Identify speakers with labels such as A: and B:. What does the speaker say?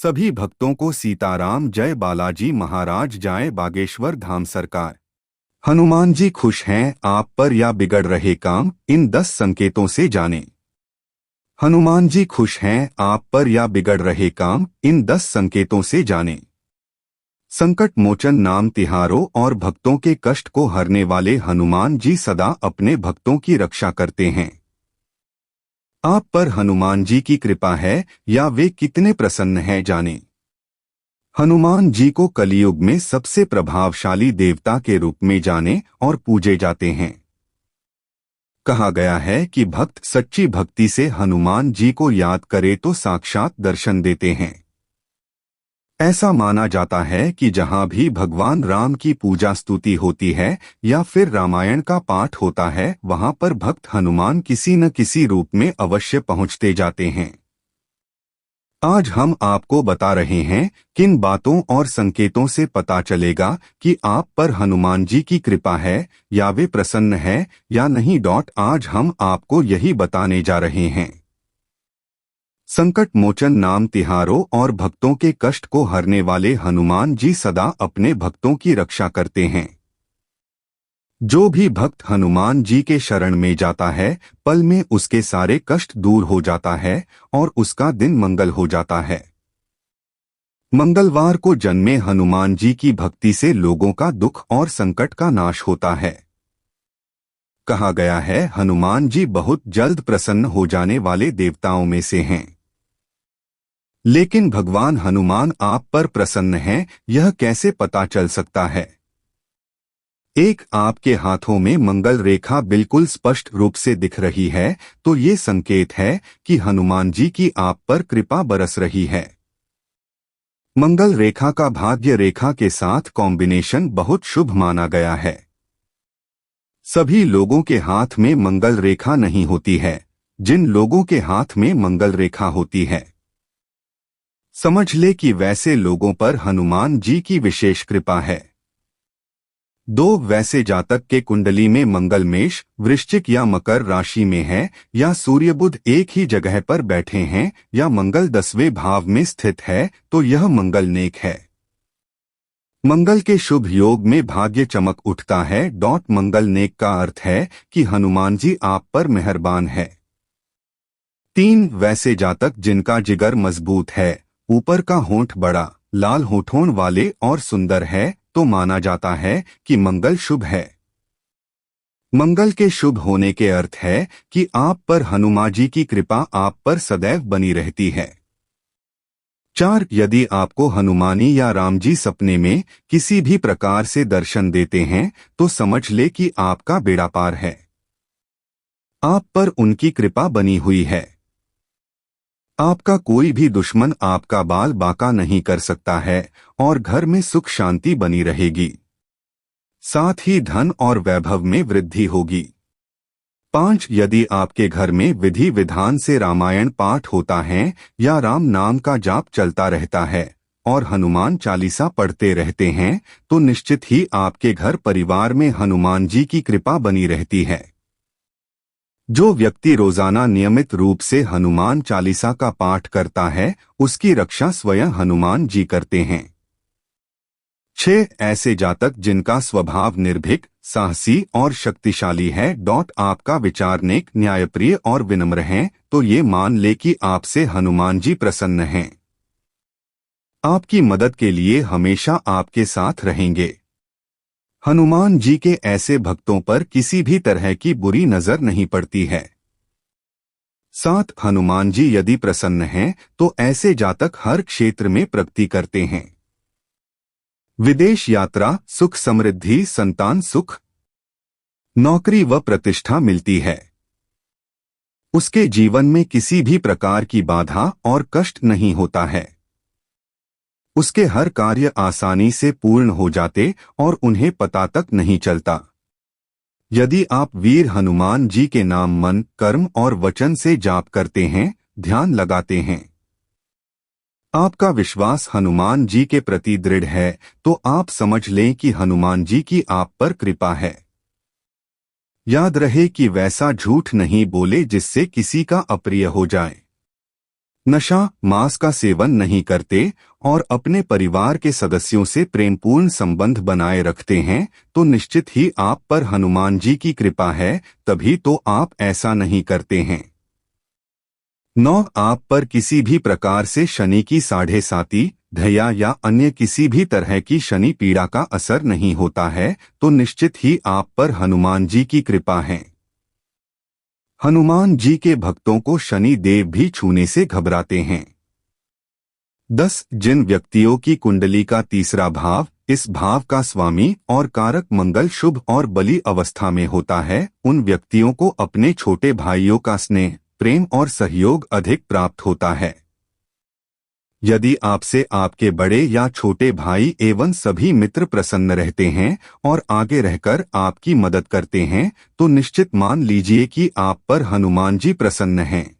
A: सभी भक्तों को सीताराम जय बालाजी महाराज जाए बागेश्वर धाम सरकार। हनुमान जी खुश हैं आप पर या बिगड़ रहे काम, इन 10 संकेतों से जानें। हनुमान जी खुश हैं आप पर या बिगड़ रहे काम, इन 10 संकेतों से जानें। संकट मोचन नाम तिहारों और भक्तों के कष्ट को हरने वाले हनुमान जी सदा अपने भक्तों की रक्षा करते हैं। आप पर हनुमान जी की कृपा है या वे कितने प्रसन्न हैं जानें। हनुमान जी को कलियुग में सबसे प्रभावशाली देवता के रूप में जाने और पूजे जाते हैं। कहा गया है कि भक्त सच्ची भक्ति से हनुमान जी को याद करे तो साक्षात दर्शन देते हैं। ऐसा माना जाता है कि जहां भी भगवान राम की पूजा स्तुति होती है या फिर रामायण का पाठ होता है, वहां पर भक्त हनुमान किसी न किसी रूप में अवश्य पहुंचते जाते हैं। आज हम आपको बता रहे हैं किन बातों और संकेतों से पता चलेगा कि आप पर हनुमान जी की कृपा है या वे प्रसन्न है या नहीं। आज हम आपको यही बताने जा रहे हैं। संकट मोचन नाम तिहारों और भक्तों के कष्ट को हरने वाले हनुमान जी सदा अपने भक्तों की रक्षा करते हैं। जो भी भक्त हनुमान जी के शरण में जाता है, पल में उसके सारे कष्ट दूर हो जाता है और उसका दिन मंगल हो जाता है। मंगलवार को जन्मे हनुमान जी की भक्ति से लोगों का दुख और संकट का नाश होता है। कहा गया है हनुमान जी बहुत जल्द प्रसन्न हो जाने वाले देवताओं में से हैं। लेकिन भगवान हनुमान आप पर प्रसन्न हैं, यह कैसे पता चल सकता है? एक, आपके हाथों में मंगल रेखा बिल्कुल स्पष्ट रूप से दिख रही है तो ये संकेत है कि हनुमान जी की आप पर कृपा बरस रही है। मंगल रेखा का भाग्य रेखा के साथ कॉम्बिनेशन बहुत शुभ माना गया है। सभी लोगों के हाथ में मंगल रेखा नहीं होती है। जिन लोगों के हाथ में मंगल रेखा होती है, समझ ले कि वैसे लोगों पर हनुमान जी की विशेष कृपा है। 2, वैसे जातक के कुंडली में मंगल मेष, वृश्चिक या मकर राशि में है या सूर्य बुध एक ही जगह पर बैठे हैं या मंगल 10वें भाव में स्थित है तो यह मंगल नेक है। मंगल के शुभ योग में भाग्य चमक उठता है। मंगल नेक का अर्थ है कि हनुमान जी आप पर मेहरबान है। 3, वैसे जातक जिनका जिगर मजबूत है, ऊपर का होंठ बड़ा, लाल होठों वाले और सुंदर है तो माना जाता है कि मंगल शुभ है। मंगल के शुभ होने के अर्थ है कि आप पर हनुमान जी की कृपा आप पर सदैव बनी रहती है। 4, यदि आपको हनुमानी या राम जी सपने में किसी भी प्रकार से दर्शन देते हैं तो समझ ले कि आपका बेड़ा पार है। आप पर उनकी कृपा बनी हुई है। आपका कोई भी दुश्मन आपका बाल बांका नहीं कर सकता है और घर में सुख शांति बनी रहेगी। साथ ही धन और वैभव में वृद्धि होगी। 5, यदि आपके घर में विधि विधान से रामायण पाठ होता है या राम नाम का जाप चलता रहता है और हनुमान चालीसा पढ़ते रहते हैं तो निश्चित ही आपके घर परिवार में हनुमान जी की कृपा बनी रहती है। जो व्यक्ति रोजाना नियमित रूप से हनुमान चालीसा का पाठ करता है उसकी रक्षा स्वयं हनुमान जी करते हैं। 6, ऐसे जातक जिनका स्वभाव निर्भीक, साहसी और शक्तिशाली है। आपका विचार नेक, न्यायप्रिय और विनम्र है तो ये मान ले कि आपसे हनुमान जी प्रसन्न हैं। आपकी मदद के लिए हमेशा आपके साथ रहेंगे। हनुमान जी के ऐसे भक्तों पर किसी भी तरह की बुरी नजर नहीं पड़ती है। 7, हनुमान जी यदि प्रसन्न हैं तो ऐसे जातक हर क्षेत्र में प्रगति करते हैं। विदेश यात्रा, सुख समृद्धि, संतान सुख, नौकरी व प्रतिष्ठा मिलती है। उसके जीवन में किसी भी प्रकार की बाधा और कष्ट नहीं होता है। उसके हर कार्य आसानी से पूर्ण हो जाते और उन्हें पता तक नहीं चलता। यदि आप वीर हनुमान जी के नाम मन, कर्म और वचन से जाप करते हैं, ध्यान लगाते हैं, आपका विश्वास हनुमान जी के प्रति दृढ़ है तो आप समझ लें कि हनुमान जी की आप पर कृपा है। याद रहे कि वैसा झूठ नहीं बोले जिससे किसी का अप्रिय हो जाए। नशा, मांस का सेवन नहीं करते और अपने परिवार के सदस्यों से प्रेमपूर्ण संबंध बनाए रखते हैं, तो निश्चित ही आप पर हनुमान जी की कृपा है, तभी तो आप ऐसा नहीं करते हैं। 9. आप पर किसी भी प्रकार से शनि की 7.5 धैया या अन्य किसी भी तरह की शनि पीड़ा का असर नहीं होता है, तो निश्चित ही आप पर हनुमान जी की कृपा है। हनुमान जी के भक्तों को शनि देव भी छूने से घबराते हैं। 10. जिन व्यक्तियों की कुंडली का तीसरा भाव, इस भाव का स्वामी और कारक मंगल शुभ और बली अवस्था में होता है, उन व्यक्तियों को अपने छोटे भाइयों का स्नेह, प्रेम और सहयोग अधिक प्राप्त होता है। यदि आपसे आपके बड़े या छोटे भाई एवं सभी मित्र प्रसन्न रहते हैं और आगे रहकर आपकी मदद करते हैं, तो निश्चित मान लीजिए कि आप पर हनुमान जी प्रसन्न हैं।